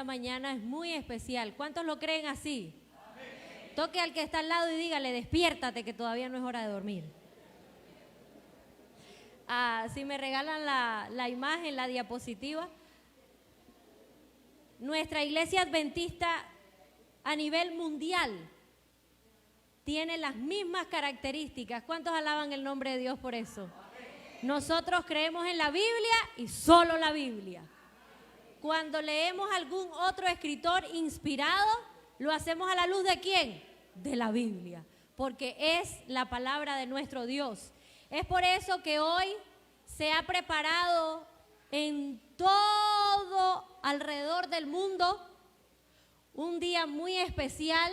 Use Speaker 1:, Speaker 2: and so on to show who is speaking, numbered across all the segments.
Speaker 1: esta mañana es muy especial. ¿Cuántos lo creen así? Amén. Toque al que está al lado y dígale, despiértate que todavía no es hora de dormir. Si me regalan la imagen, la diapositiva. Nuestra iglesia adventista a nivel mundial tiene las mismas características. ¿Cuántos alaban el nombre de Dios por eso? Nosotros creemos en la Biblia y solo la Biblia. Cuando leemos algún otro escritor inspirado, lo hacemos a la luz ¿de quién? De la Biblia, porque es la palabra de nuestro Dios. Es por eso que hoy se ha preparado en todo alrededor del mundo un día muy especial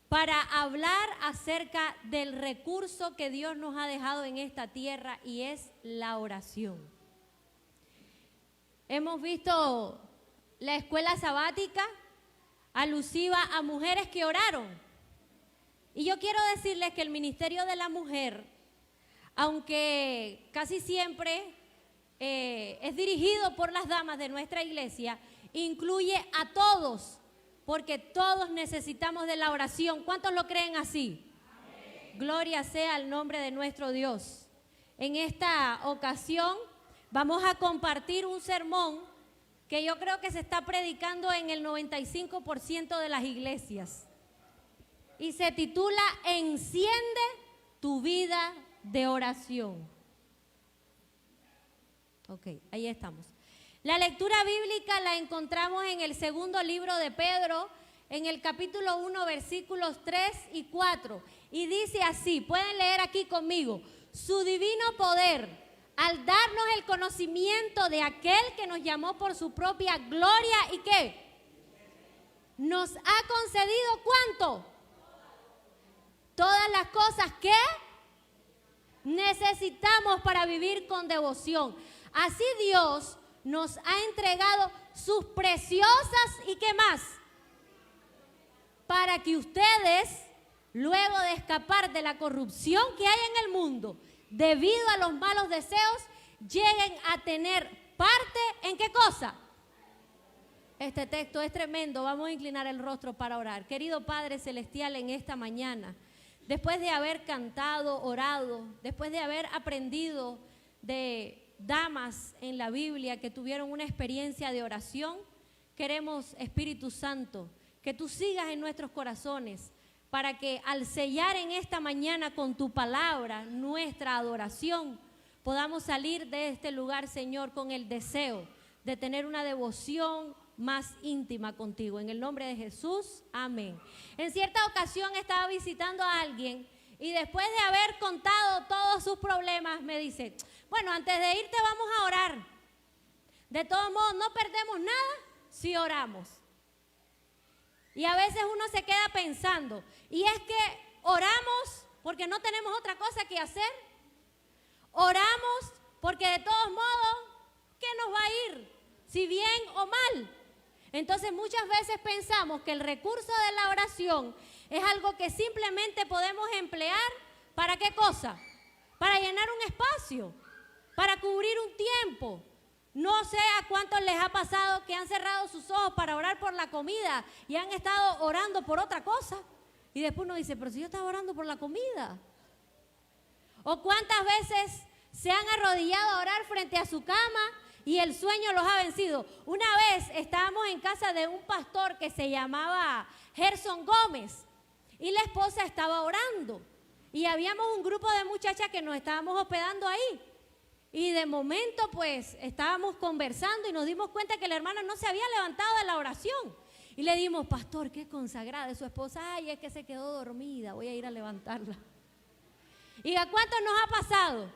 Speaker 1: para hablar acerca del recurso que Dios nos ha dejado en esta tierra y es la oración. Hemos visto la escuela sabática alusiva a mujeres que oraron. Y yo quiero decirles que el ministerio de la mujer, aunque casi siempre es dirigido por las damas de nuestra iglesia, incluye a todos, porque todos necesitamos de la oración. ¿Cuántos lo creen así? Amén. Gloria sea al nombre de nuestro Dios. En esta ocasión vamos a compartir un sermón que yo creo que se está predicando en el 95% de las iglesias. Y se titula Enciende tu vida de oración. Ok, ahí estamos. La lectura bíblica la encontramos en el segundo libro de Pedro, en el capítulo 1, versículos 3 y 4. Y dice así, pueden leer aquí conmigo, su divino poder, al darnos el conocimiento de aquel que nos llamó por su propia gloria y ¿qué? Nos ha concedido ¿cuánto? Todas las cosas que necesitamos para vivir con devoción. Así Dios nos ha entregado sus preciosas y ¿qué más? Para que ustedes, luego de escapar de la corrupción que hay en el mundo, debido a los malos deseos, lleguen a tener parte ¿en qué cosa? Este texto es tremendo. Vamos a inclinar el rostro para orar. Querido Padre Celestial, en esta mañana, después de haber cantado, orado, después de haber aprendido de damas en la Biblia que tuvieron una experiencia de oración, queremos, Espíritu Santo, que tú sigas en nuestros corazones para que al sellar en esta mañana con tu palabra nuestra adoración, podamos salir de este lugar, Señor, con el deseo de tener una devoción más íntima contigo. En el nombre de Jesús, amén. En cierta ocasión estaba visitando a alguien y después de haber contado todos sus problemas me dice, bueno, antes de irte vamos a orar. De todos modos, no perdemos nada si oramos. Y a veces uno se queda pensando, y es que oramos porque no tenemos otra cosa que hacer. Oramos porque de todos modos, ¿qué nos va a ir? Si bien o mal. Entonces muchas veces pensamos que el recurso de la oración es algo que simplemente podemos emplear, ¿para qué cosa? Para llenar un espacio, para cubrir un tiempo. No sé a cuántos les ha pasado que han cerrado sus ojos para orar por la comida y han estado orando por otra cosa. Y después uno dice, pero si yo estaba orando por la comida. O cuántas veces se han arrodillado a orar frente a su cama y el sueño los ha vencido. Una vez estábamos en casa de un pastor que se llamaba Gerson Gómez y la esposa estaba orando. Y habíamos un grupo de muchachas que nos estábamos hospedando ahí. Y de momento pues estábamos conversando y nos dimos cuenta que la hermana no se había levantado de la oración. Y le dimos, pastor, qué consagrada es su esposa. Ay, es que se quedó dormida, voy a ir a levantarla. ¿Y a cuántos nos ha pasado?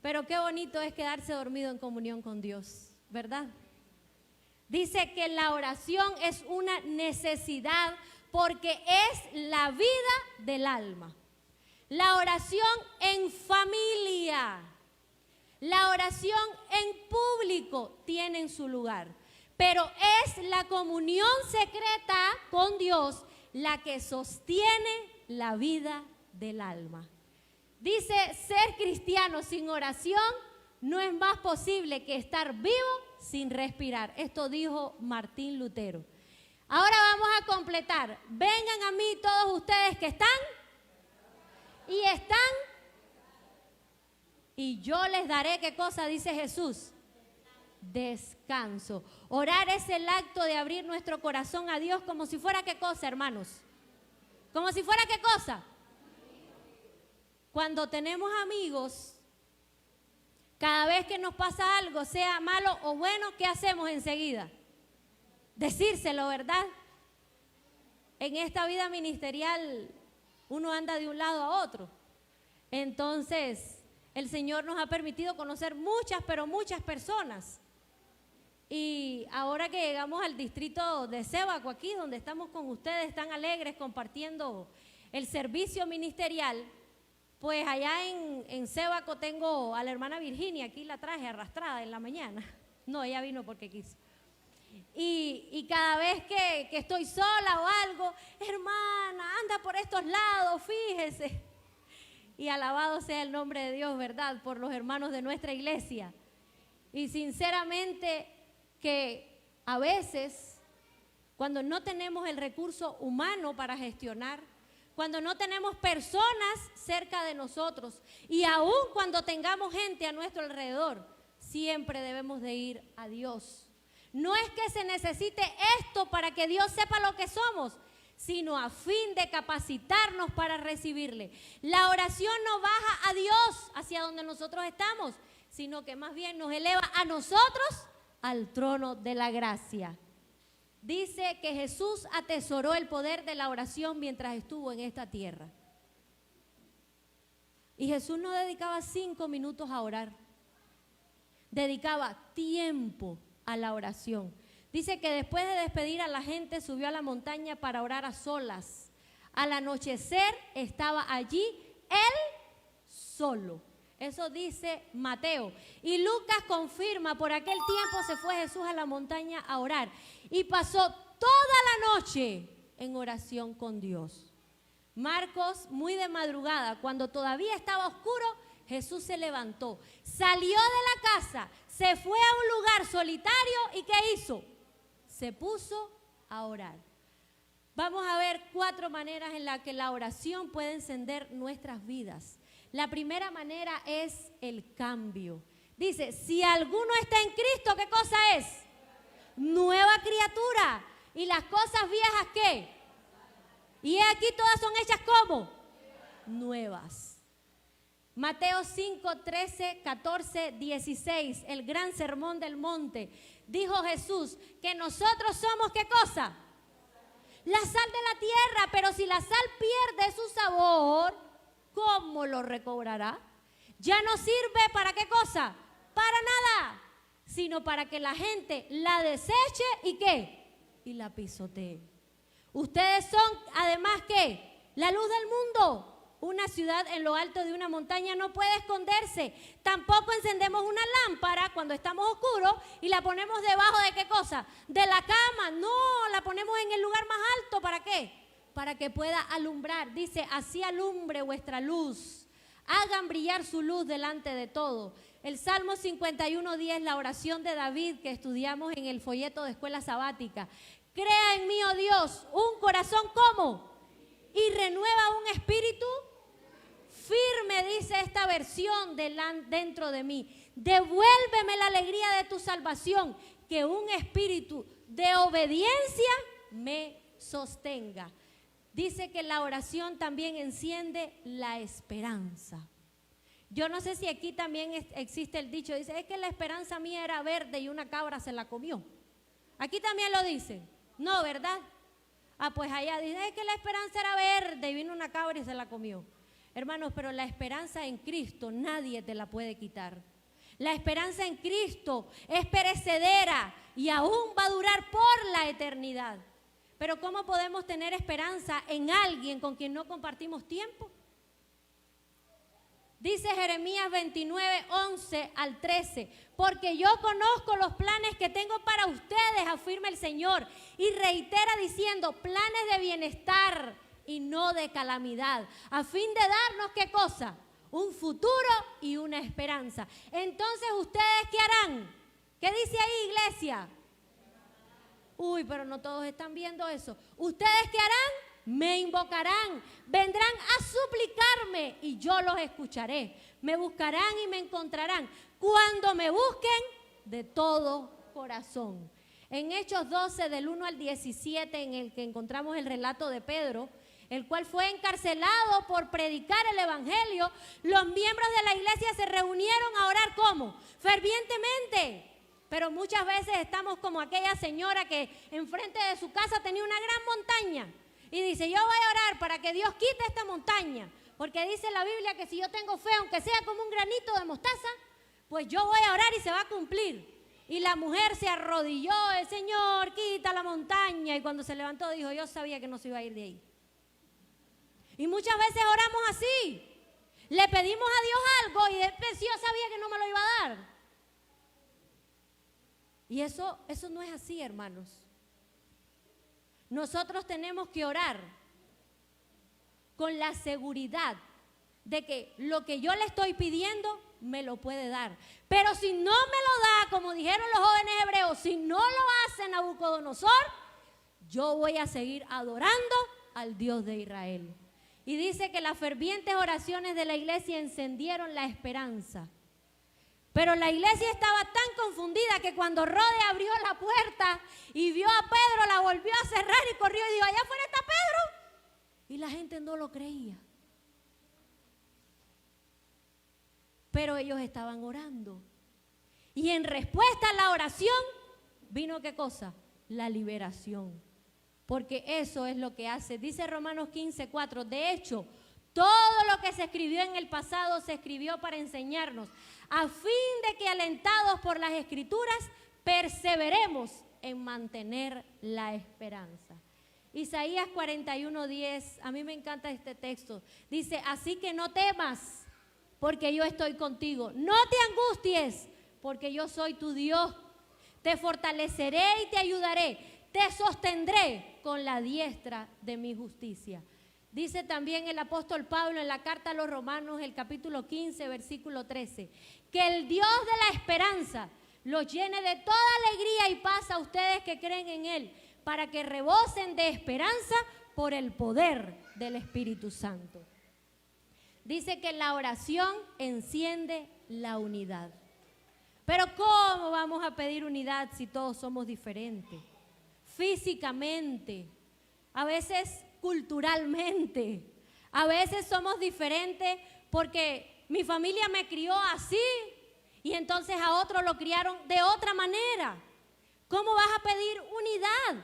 Speaker 1: Pero qué bonito es quedarse dormido en comunión con Dios, ¿verdad? Dice que la oración es una necesidad porque es la vida del alma. La oración en familia, la oración en público tienen su lugar, pero es la comunión secreta con Dios la que sostiene la vida del alma. Dice, ser cristiano sin oración no es más posible que estar vivo sin respirar. Esto dijo Martín Lutero. Ahora vamos a completar. Vengan a mí todos ustedes que están y yo les daré, ¿qué cosa dice Jesús? Descanso. Orar es el acto de abrir nuestro corazón a Dios como si fuera ¿qué cosa, hermanos? Como si fuera ¿qué cosa? Cuando tenemos amigos, cada vez que nos pasa algo, sea malo o bueno, ¿qué hacemos enseguida? Decírselo, ¿verdad? En esta vida ministerial uno anda de un lado a otro. Entonces, el Señor nos ha permitido conocer muchas, pero muchas personas. Y ahora que llegamos al distrito de Sébaco, aquí donde estamos con ustedes tan alegres compartiendo el servicio ministerial, pues allá en Sébaco tengo a la hermana Virginia, aquí la traje arrastrada en la mañana. No, ella vino porque quiso. Y cada vez que estoy sola o algo, hermana, anda por estos lados, fíjese. Y alabado sea el nombre de Dios, ¿verdad? Por los hermanos de nuestra iglesia. Y sinceramente que a veces, cuando no tenemos el recurso humano para gestionar, cuando no tenemos personas cerca de nosotros y aún cuando tengamos gente a nuestro alrededor, siempre debemos de ir a Dios. No es que se necesite esto para que Dios sepa lo que somos, sino a fin de capacitarnos para recibirle. La oración no baja a Dios hacia donde nosotros estamos, sino que más bien nos eleva a nosotros al trono de la gracia. Dice que Jesús atesoró el poder de la oración mientras estuvo en esta tierra. Y Jesús no dedicaba 5 minutos a orar, dedicaba tiempo a la oración. Dice que después de despedir a la gente subió a la montaña para orar a solas. Al anochecer estaba allí él solo. Eso dice Mateo. Y Lucas confirma, por aquel tiempo se fue Jesús a la montaña a orar y pasó toda la noche en oración con Dios. Marcos, muy de madrugada, cuando todavía estaba oscuro, Jesús se levantó, salió de la casa, se fue a un lugar solitario y ¿qué hizo? Se puso a orar. Vamos a ver 4 maneras en las que la oración puede encender nuestras vidas. La primera manera es el cambio. Dice, si alguno está en Cristo, ¿qué cosa es? Nueva criatura. ¿Y las cosas viejas qué? Y aquí todas son hechas ¿cómo? Nuevas. Mateo 5, 13, 14, 16, el gran sermón del monte. Dijo Jesús que nosotros somos ¿qué cosa? La sal de la tierra, pero si la sal pierde su sabor, ¿cómo lo recobrará? Ya no sirve ¿para qué cosa? Para nada, sino para que la gente la deseche y ¿qué? Y la pisotee. Ustedes son además ¿qué? La luz del mundo. Una ciudad en lo alto de una montaña no puede esconderse. Tampoco encendemos una lámpara cuando estamos oscuros y la ponemos debajo de ¿qué cosa? De la cama. No, la ponemos en el lugar más alto. ¿Para qué? Para que pueda alumbrar. Dice, así alumbre vuestra luz. Hagan brillar su luz delante de todo. El Salmo 51:10, la oración de David que estudiamos en el folleto de escuela sabática. Crea en mí, oh Dios, un corazón ¿cómo? Y renueva un espíritu firme, dice esta versión dentro de mí. Devuélveme la alegría de tu salvación, que un espíritu de obediencia me sostenga. Dice que la oración también enciende la esperanza. Yo no sé si aquí también existe el dicho, dice, es que la esperanza mía era verde y una cabra se la comió. Aquí también lo dicen, no, ¿verdad? Ah, pues allá dice, es que la esperanza era verde y vino una cabra y se la comió. Hermanos, pero la esperanza en Cristo nadie te la puede quitar. La esperanza en Cristo es perecedera y aún va a durar por la eternidad. Pero ¿cómo podemos tener esperanza en alguien con quien no compartimos tiempo? Dice Jeremías 29, 11 al 13, porque yo conozco los planes que tengo para ustedes, afirma el Señor, y reitera diciendo, planes de bienestar y no de calamidad, a fin de darnos, ¿qué cosa? Un futuro y una esperanza. Entonces, ¿ustedes qué harán? ¿Qué dice ahí, iglesia? Uy, pero no todos están viendo eso. ¿Ustedes qué harán? Me invocarán, vendrán a suplicarme y yo los escucharé. Me buscarán y me encontrarán cuando me busquen de todo corazón. En Hechos 12, del 1 al 17, en el que encontramos el relato de Pedro, el cual fue encarcelado por predicar el evangelio, los miembros de la iglesia se reunieron a orar ¿cómo? Fervientemente. Pero muchas veces estamos como aquella señora que enfrente de su casa tenía una gran montaña y dice, yo voy a orar para que Dios quite esta montaña, porque dice la Biblia que si yo tengo fe, aunque sea como un granito de mostaza, pues yo voy a orar y se va a cumplir. Y la mujer se arrodilló, el Señor quita la montaña, y cuando se levantó dijo, yo sabía que no se iba a ir de ahí. Y muchas veces oramos así, le pedimos a Dios algo y después yo sabía que no me lo iba a dar. Y eso no es así, hermanos. Nosotros tenemos que orar con la seguridad de que lo que yo le estoy pidiendo me lo puede dar. Pero si no me lo da, como dijeron los jóvenes hebreos, si no lo hace Nabucodonosor, yo voy a seguir adorando al Dios de Israel. Y dice que las fervientes oraciones de la iglesia encendieron la esperanza. Pero la iglesia estaba tan confundida que cuando Rode abrió la puerta y vio a Pedro, la volvió a cerrar y corrió y dijo, allá afuera está Pedro. Y la gente no lo creía. Pero ellos estaban orando. Y en respuesta a la oración, vino ¿qué cosa? La liberación. Porque eso es lo que hace. Dice Romanos 15:4, de hecho, todo lo que se escribió en el pasado se escribió para enseñarnos, a fin de que alentados por las Escrituras, perseveremos en mantener la esperanza. Isaías 41:10, a mí me encanta este texto. Dice, así que no temas, porque yo estoy contigo. No te angusties, porque yo soy tu Dios. Te fortaleceré y te ayudaré. Te sostendré con la diestra de mi justicia. Dice también el apóstol Pablo en la carta a los Romanos, el capítulo 15, versículo 13, que el Dios de la esperanza los llene de toda alegría y paz a ustedes que creen en Él, para que rebosen de esperanza por el poder del Espíritu Santo. Dice que la oración enciende la unidad. Pero ¿cómo vamos a pedir unidad si todos somos diferentes? Físicamente, a veces culturalmente, a veces somos diferentes porque mi familia me crió así y entonces a otros lo criaron de otra manera. ¿Cómo vas a pedir unidad?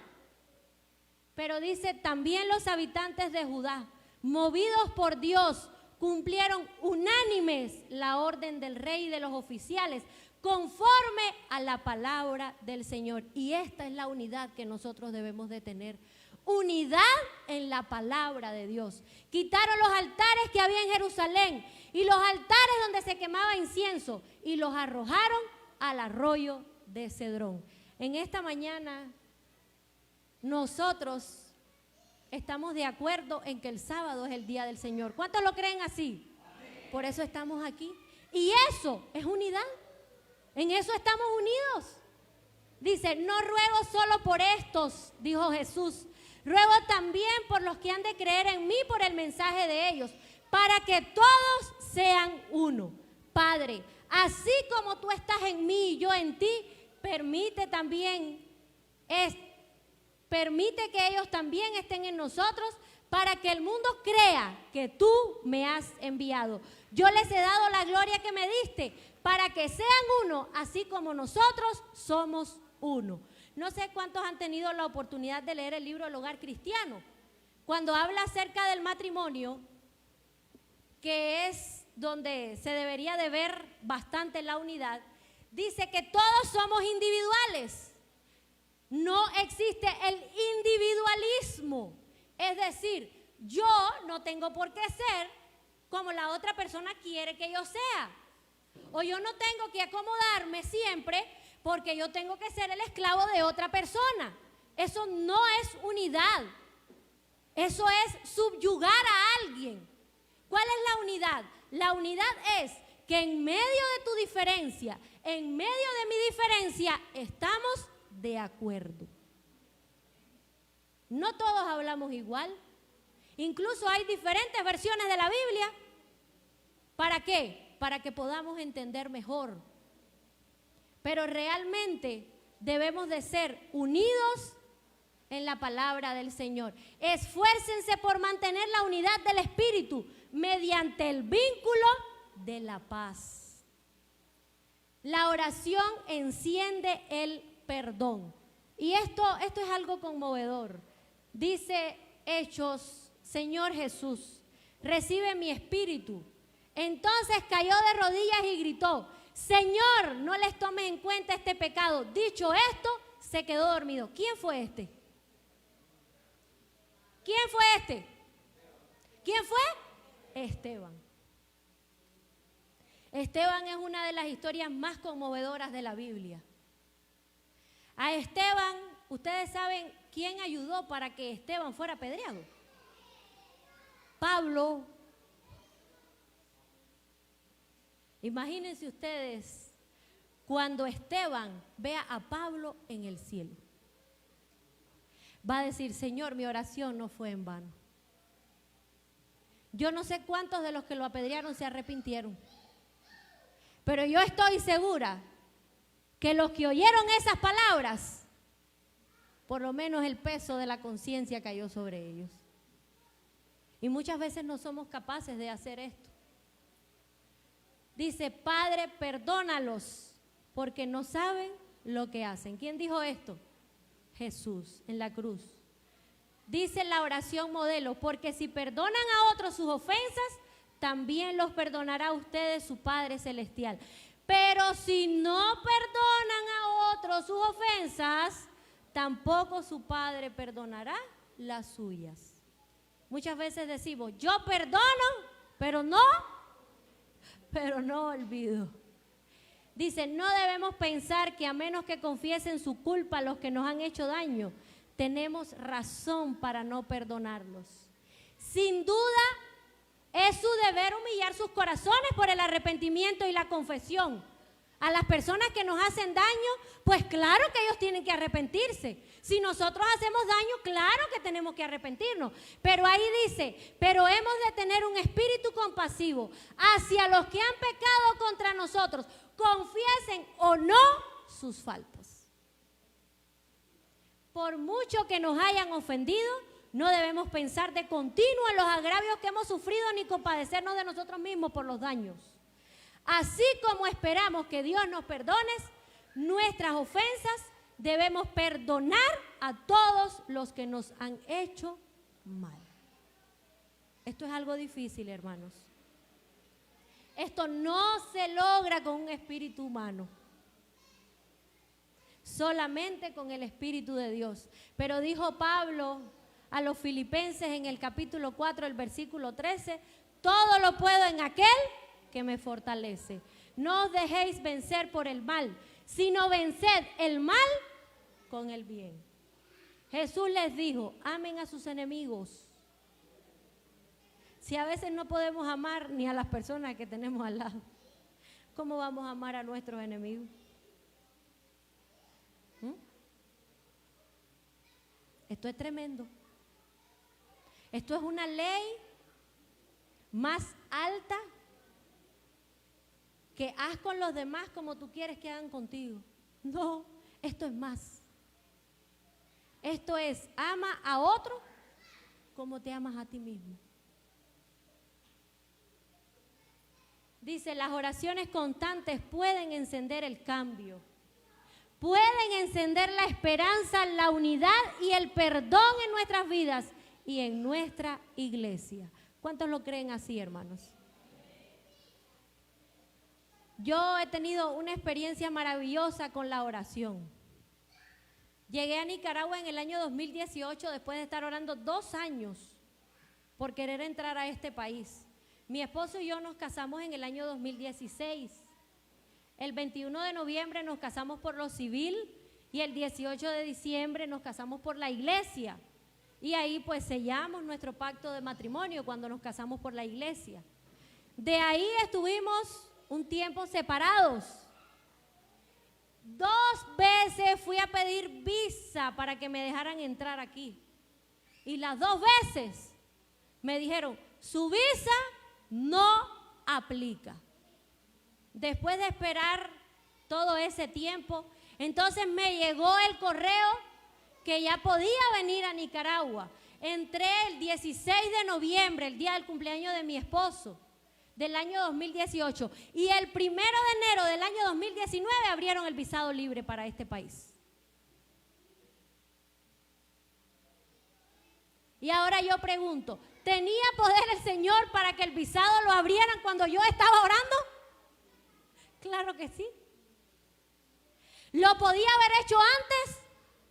Speaker 1: Pero dice, también los habitantes de Judá, movidos por Dios, cumplieron unánimes la orden del rey y de los oficiales, conforme a la palabra del Señor. Y esta es la unidad que nosotros debemos de tener. Unidad en la palabra de Dios. Quitaron los altares que había en Jerusalén y los altares donde se quemaba incienso y los arrojaron al arroyo de Cedrón. En esta mañana nosotros estamos de acuerdo en que el sábado es el día del Señor. ¿Cuántos lo creen así? Por eso estamos aquí. Y eso es unidad. En eso estamos unidos. Dice, no ruego solo por estos, dijo Jesús, ruego también por los que han de creer en mí por el mensaje de ellos, para que todos sean uno. Padre, así como tú estás en mí y yo en ti, permite que ellos también estén en nosotros, para que el mundo crea que tú me has enviado. Yo les he dado la gloria que me diste, para que sean uno, así como nosotros somos uno. No sé cuántos han tenido la oportunidad de leer el libro El Hogar Cristiano. Cuando habla acerca del matrimonio, que es donde se debería de ver bastante la unidad, dice que todos somos individuales. No existe el individualismo. Es decir, yo no tengo por qué ser como la otra persona quiere que yo sea. O yo no tengo que acomodarme siempre porque yo tengo que ser el esclavo de otra persona. Eso no es unidad. Eso es subyugar a alguien. ¿Cuál es la unidad? La unidad es que en medio de tu diferencia, En medio de mi diferencia estamos de acuerdo. No todos hablamos igual. Incluso hay diferentes versiones de la Biblia. ¿Para qué? Para que podamos entender mejor. Pero realmente debemos de ser unidos en la palabra del Señor. Esfuércense por mantener la unidad del Espíritu mediante el vínculo de la paz. La oración enciende el perdón. Y esto es algo conmovedor. Dice Hechos, Señor Jesús, recibe mi espíritu. Entonces cayó de rodillas y gritó, Señor, no les tomes en cuenta este pecado. Dicho esto, se quedó dormido. ¿Quién fue este? ¿Quién fue este? ¿Quién fue? Esteban. Esteban es una de las historias más conmovedoras de la Biblia. A Esteban, ¿ustedes saben quién ayudó para que Esteban fuera apedreado? Pablo. Imagínense ustedes cuando Esteban vea a Pablo en el cielo. Va a decir, Señor, mi oración no fue en vano. Yo no sé cuántos de los que lo apedrearon se arrepintieron, pero yo estoy segura que los que oyeron esas palabras, por lo menos el peso de la conciencia cayó sobre ellos. Y muchas veces no somos capaces de hacer esto. Dice, Padre, perdónalos, porque no saben lo que hacen. ¿Quién dijo esto? Jesús, en la cruz. Dice la oración modelo, porque si perdonan a otros sus ofensas, también los perdonará a ustedes su Padre Celestial. Pero si no perdonan a otros sus ofensas, tampoco su Padre perdonará las suyas. Muchas veces decimos, yo perdono, pero no olvido. Dice, no debemos pensar que a menos que confiesen su culpa los que nos han hecho daño, tenemos razón para no perdonarlos. Sin duda, es su deber humillar sus corazones por el arrepentimiento y la confesión. A las personas que nos hacen daño, pues claro que ellos tienen que arrepentirse. Si nosotros hacemos daño, claro que tenemos que arrepentirnos. Pero ahí dice, pero hemos de tener un espíritu compasivo hacia los que han pecado contra nosotros, confiesen o no sus faltas. Por mucho que nos hayan ofendido, no debemos pensar de continuo en los agravios que hemos sufrido ni compadecernos de nosotros mismos por los daños. Así como esperamos que Dios nos perdone nuestras ofensas, debemos perdonar a todos los que nos han hecho mal. Esto es algo difícil, hermanos. Esto no se logra con un espíritu humano, solamente con el Espíritu de Dios. Pero dijo Pablo a los Filipenses en el capítulo 4, el versículo 13, todo lo puedo en aquel que me fortalece. No os dejéis vencer por el mal, sino venced el mal con el bien. Jesús les dijo, amen a sus enemigos. Si a veces no podemos amar ni a las personas que tenemos al lado, ¿cómo vamos a amar a nuestros enemigos? Esto es tremendo. Esto es una ley más alta que haz con los demás como tú quieres que hagan contigo. No, esto es más. Esto es, ama a otro como te amas a ti mismo. Dice, las oraciones constantes pueden encender el cambio, pueden encender la esperanza, la unidad y el perdón en nuestras vidas y en nuestra iglesia. ¿Cuántos lo creen así, hermanos? Yo he tenido una experiencia maravillosa con la oración. Llegué a Nicaragua en el año 2018 después de estar orando 2 años por querer entrar a este país. Mi esposo y yo nos casamos en el año 2016. El 21 de noviembre nos casamos por lo civil y el 18 de diciembre nos casamos por la iglesia. Y ahí pues sellamos nuestro pacto de matrimonio cuando nos casamos por la iglesia. De ahí estuvimos un tiempo separados 2 veces fui a pedir visa para que me dejaran entrar aquí. Y las 2 veces me dijeron, su visa no aplica. Después de esperar todo ese tiempo, entonces me llegó el correo que ya podía venir a Nicaragua. Entré el 16 de noviembre, el día del cumpleaños de mi esposo, del año 2018. Y el 1 de enero del año 2019 abrieron el visado libre para este país. Y ahora yo pregunto, ¿tenía poder el Señor para que el visado lo abrieran cuando yo estaba orando? Claro que sí. ¿Lo podía haber hecho antes?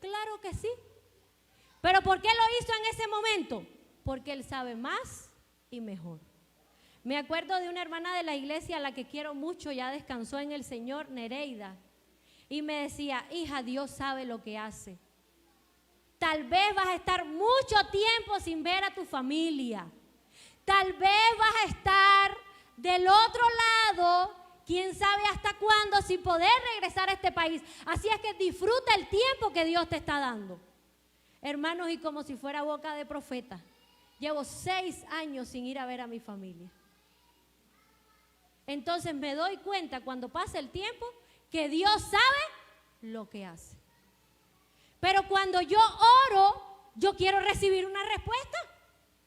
Speaker 1: Claro que sí. ¿Pero por qué lo hizo en ese momento? Porque Él sabe más y mejor. Me acuerdo de una hermana de la iglesia a la que quiero mucho, ya descansó en el Señor, Nereida, y me decía, hija, Dios sabe lo que hace. Tal vez vas a estar mucho tiempo sin ver a tu familia. Tal vez vas a estar del otro lado, quién sabe hasta cuándo, sin poder regresar a este país. Así es que disfruta el tiempo que Dios te está dando. Hermanos, y como si fuera boca de profeta, llevo 6 años sin ir a ver a mi familia. Entonces me doy cuenta cuando pasa el tiempo que Dios sabe lo que hace. Pero cuando yo oro, yo quiero recibir una respuesta,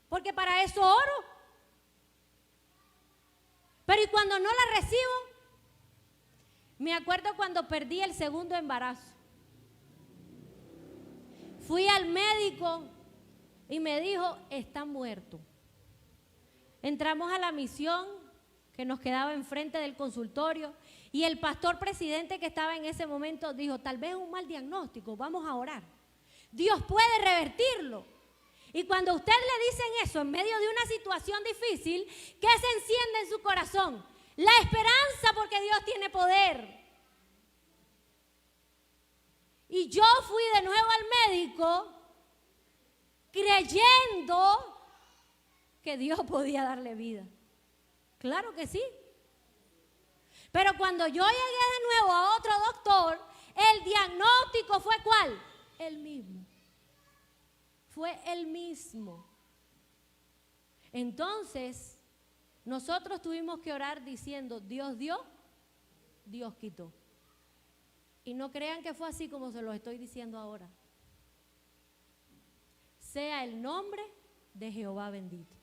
Speaker 1: porque para eso oro. Pero ¿y cuando no la recibo? Me acuerdo cuando perdí el 2.º embarazo. Fui al médico y me dijo, está muerto. Entramos a la misión que nos quedaba enfrente del consultorio y el pastor presidente que estaba en ese momento dijo, tal vez es un mal diagnóstico, vamos a orar. Dios puede revertirlo. Y cuando usted le dicen eso en medio de una situación difícil, ¿qué se enciende en su corazón? La esperanza, porque Dios tiene poder. Y yo fui de nuevo al médico creyendo que Dios podía darle vida. Claro que sí. Pero cuando yo llegué de nuevo a otro doctor, el diagnóstico fue ¿cuál? El mismo. Fue el mismo. Entonces, nosotros tuvimos que orar diciendo, Dios dio, Dios quitó. Y no crean que fue así como se lo estoy diciendo ahora. Sea el nombre de Jehová bendito.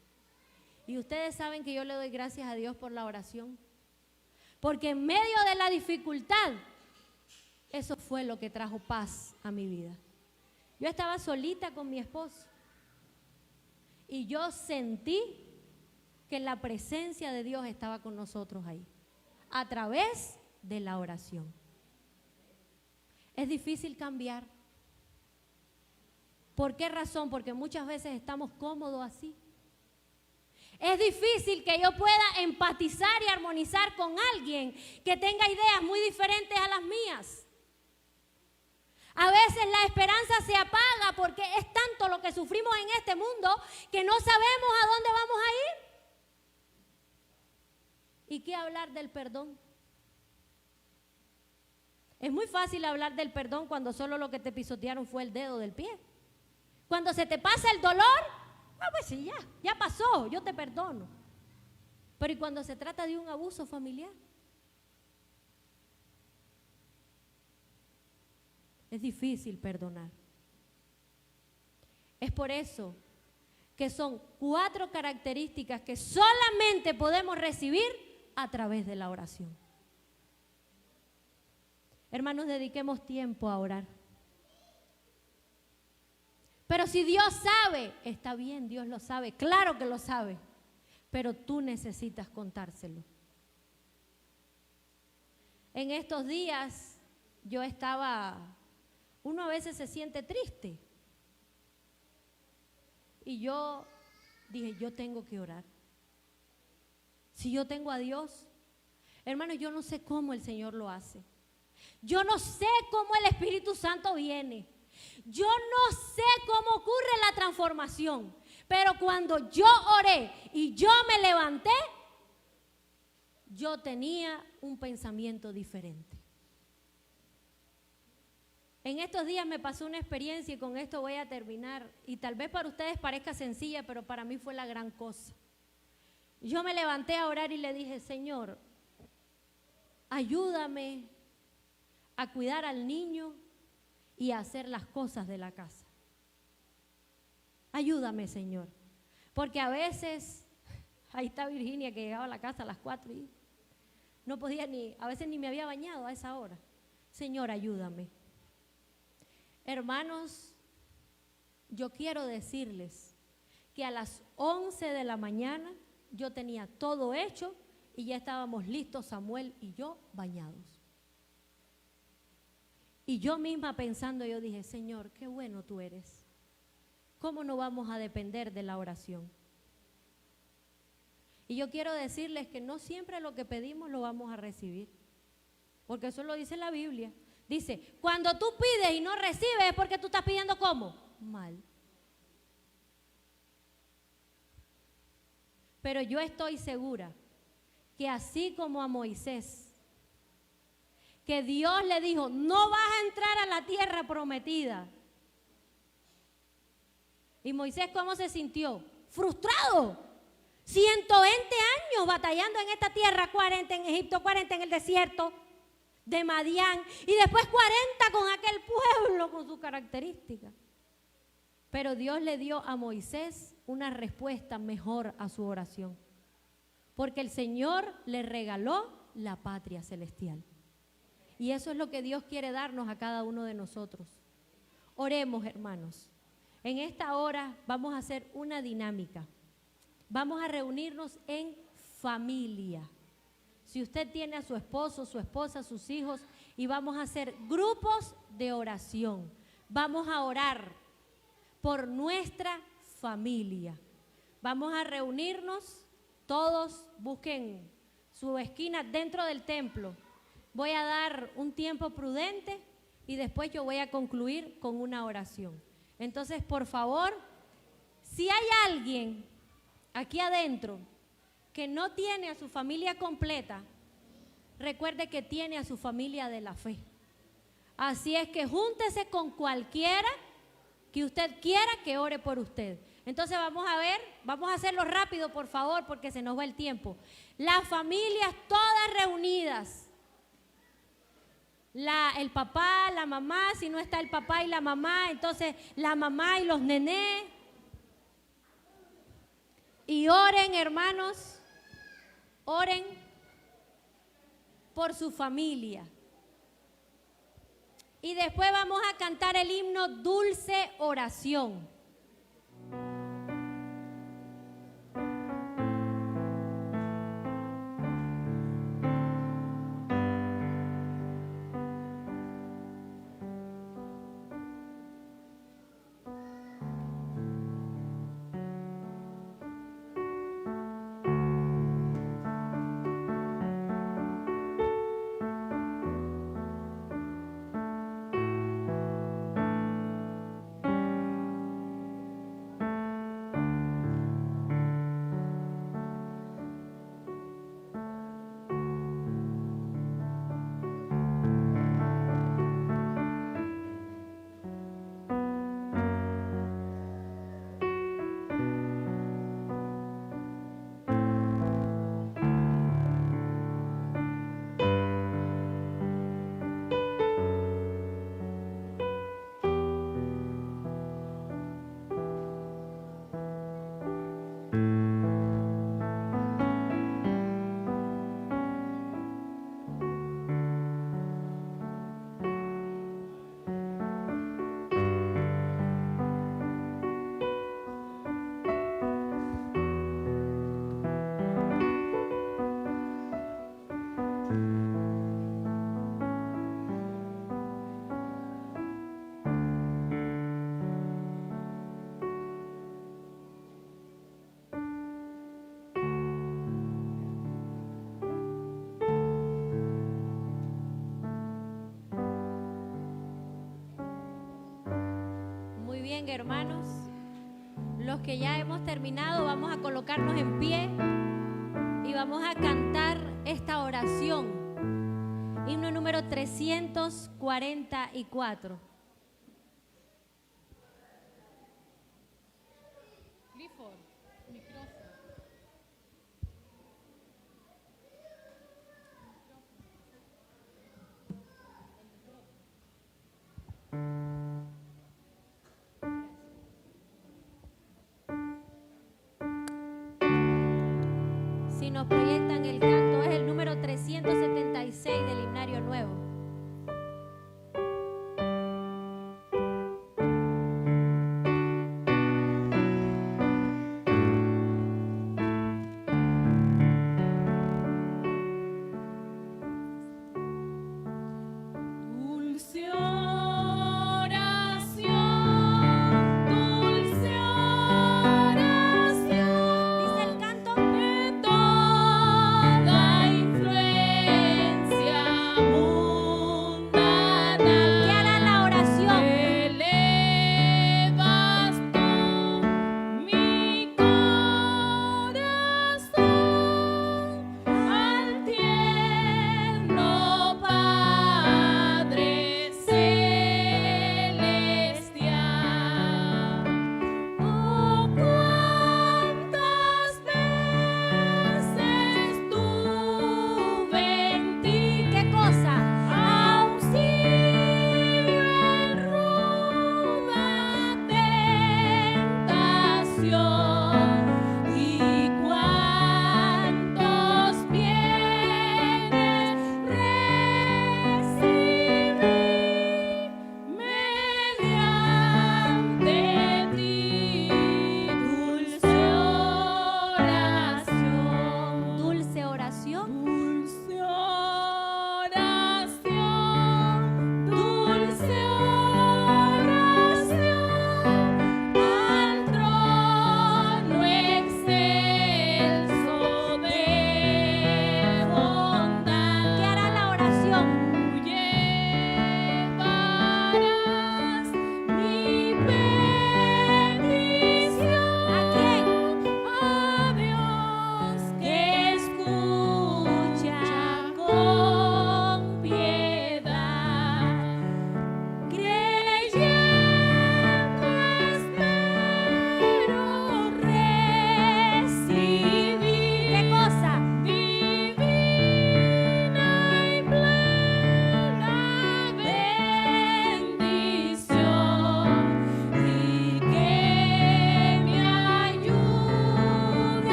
Speaker 1: Y ustedes saben que yo le doy gracias a Dios por la oración. Porque en medio de la dificultad, eso fue lo que trajo paz a mi vida. Yo estaba solita con mi esposo. Y yo sentí que la presencia de Dios estaba con nosotros ahí. A través de la oración. Es difícil cambiar. ¿Por qué razón? Porque muchas veces estamos cómodos así. Es difícil que yo pueda empatizar y armonizar con alguien que tenga ideas muy diferentes a las mías. A veces la esperanza se apaga porque es tanto lo que sufrimos en este mundo que no sabemos a dónde vamos a ir. ¿Y qué hablar del perdón? Es muy fácil hablar del perdón cuando solo lo que te pisotearon fue el dedo del pie. Cuando se te pasa el dolor, pues sí, ya pasó, yo te perdono. Pero ¿y cuando se trata de un abuso familiar? Es difícil perdonar. Es por eso que son 4 características que solamente podemos recibir a través de la oración. Hermanos, dediquemos tiempo a orar. Pero si Dios sabe, está bien, Dios lo sabe, claro que lo sabe, pero tú necesitas contárselo. En estos días yo uno a veces se siente triste y yo dije, yo tengo que orar. Si yo tengo a Dios, hermano, yo no sé cómo el Señor lo hace. Yo no sé cómo el Espíritu Santo viene. Yo no sé cómo ocurre la transformación, pero cuando yo oré y yo me levanté, yo tenía un pensamiento diferente. En estos días me pasó una experiencia y con esto voy a terminar. Y tal vez para ustedes parezca sencilla, pero para mí fue la gran cosa. Yo me levanté a orar y le dije, Señor, ayúdame a cuidar al niño y a hacer las cosas de la casa. Ayúdame, Señor. Porque a veces, ahí está Virginia que llegaba a la casa a las 4 y no podía a veces ni me había bañado a esa hora. Señor, ayúdame. Hermanos, yo quiero decirles que a las 11 de la mañana yo tenía todo hecho y ya estábamos listos, Samuel y yo, bañados. Y yo misma pensando, yo dije, Señor, qué bueno tú eres. ¿Cómo no vamos a depender de la oración? Y yo quiero decirles que no siempre lo que pedimos lo vamos a recibir, porque eso lo dice la Biblia. Dice, cuando tú pides y no recibes es porque tú estás pidiendo ¿cómo? Mal. Pero yo estoy segura que así como a Moisés, que Dios le dijo, no vas a entrar a la tierra prometida. ¿Y Moisés cómo se sintió? Frustrado. 120 años batallando en esta tierra, 40 en Egipto, 40 en el desierto de Madián y después 40 con aquel pueblo con sus características. Pero Dios le dio a Moisés una respuesta mejor a su oración, porque el Señor le regaló la patria celestial. Y eso es lo que Dios quiere darnos a cada uno de nosotros. Oremos, hermanos. En esta hora vamos a hacer una dinámica. Vamos a reunirnos en familia. Si usted tiene a su esposo, su esposa, sus hijos, y vamos a hacer grupos de oración. Vamos a orar por nuestra familia. Vamos a reunirnos, todos busquen su esquina dentro del templo. Voy a dar un tiempo prudente y después yo voy a concluir con una oración. Entonces, por favor, si hay alguien aquí adentro que no tiene a su familia completa, recuerde que tiene a su familia de la fe. Así es que júntese con cualquiera que usted quiera que ore por usted. Entonces vamos a hacerlo rápido, por favor, porque se nos va el tiempo. Las familias todas reunidas. El papá, la mamá, si no está el papá y la mamá, entonces la mamá y los nenés. Y oren, hermanos, oren por su familia. Y después vamos a cantar el himno Dulce Oración. Hermanos, los que ya hemos terminado, vamos a colocarnos en pie y vamos a cantar esta oración, himno número 344. nos proyectan el canto, es el número 376 del himnario nuevo.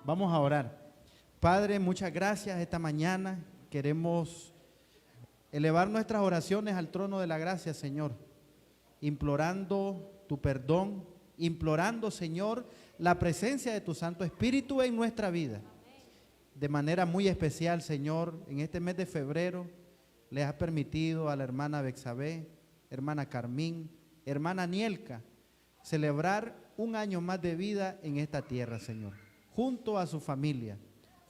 Speaker 2: Vamos a orar. Padre, muchas gracias esta mañana. Queremos elevar nuestras oraciones al trono de la gracia, Señor, implorando tu perdón, implorando, Señor, la presencia de tu Santo Espíritu en nuestra vida. De manera muy especial, Señor, en este mes de febrero, les has permitido a la hermana Bexabé, hermana Carmín, hermana Nielka, celebrar un año más de vida en esta tierra, Señor, junto a su familia,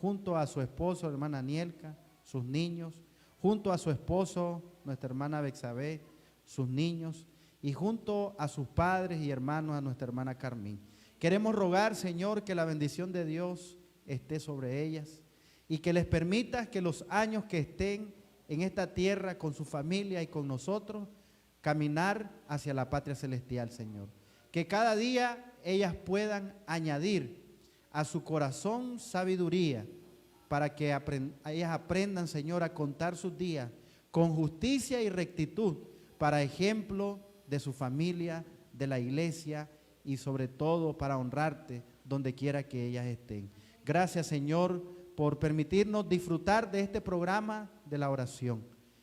Speaker 2: junto a su esposo, hermana Nielka, sus niños, junto a su esposo, nuestra hermana Bexabé, sus niños, y junto a sus padres y hermanos, a nuestra hermana Carmín. Queremos rogar, Señor, que la bendición de Dios esté sobre ellas y que les permitas que los años que estén en esta tierra con su familia y con nosotros, caminar hacia la patria celestial, Señor. Que cada día ellas puedan añadir a su corazón sabiduría para que ellas aprendan, Señor, a contar sus días con justicia y rectitud para ejemplo de su familia, de la iglesia y sobre todo para honrarte donde quiera que ellas estén. Gracias, Señor, por permitirnos disfrutar de este programa de la oración.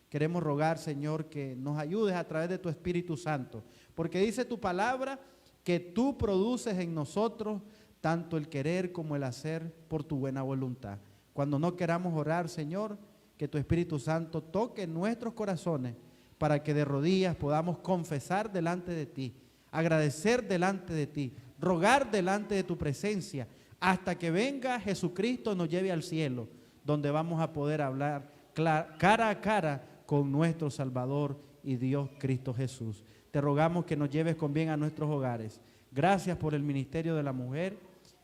Speaker 2: Queremos rogar, Señor, que nos ayudes a través de tu Espíritu Santo, porque dice tu palabra que tú produces en nosotros tanto el querer como el hacer por tu buena voluntad. Cuando no queramos orar, Señor, que tu Espíritu Santo toque nuestros corazones para que de rodillas podamos confesar delante de ti, agradecer delante de ti, rogar delante de tu presencia, hasta que venga Jesucristo y nos lleve al cielo, donde vamos a poder hablar cara a cara con nuestro Salvador y Dios Cristo Jesús. Te rogamos que nos lleves con bien a nuestros hogares. Gracias por el ministerio de la mujer,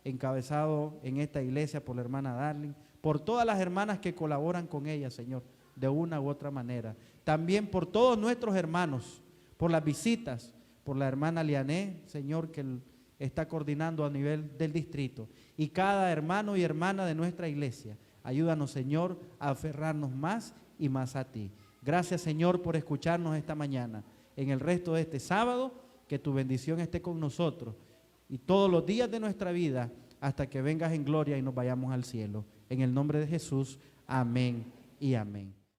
Speaker 2: encabezado en esta iglesia por la hermana Darling, por todas las hermanas que colaboran con ella, Señor, de una u otra manera. También por todos nuestros hermanos, por las visitas, por la hermana Liané, Señor, que está coordinando a nivel del distrito, y cada hermano y hermana de nuestra iglesia. Ayúdanos, Señor, a aferrarnos más y más a ti. Gracias, Señor, por escucharnos esta mañana. En el resto de este sábado, que tu bendición esté con nosotros y todos los días de nuestra vida hasta que vengas en gloria y nos vayamos al cielo. En el nombre de Jesús, amén y amén.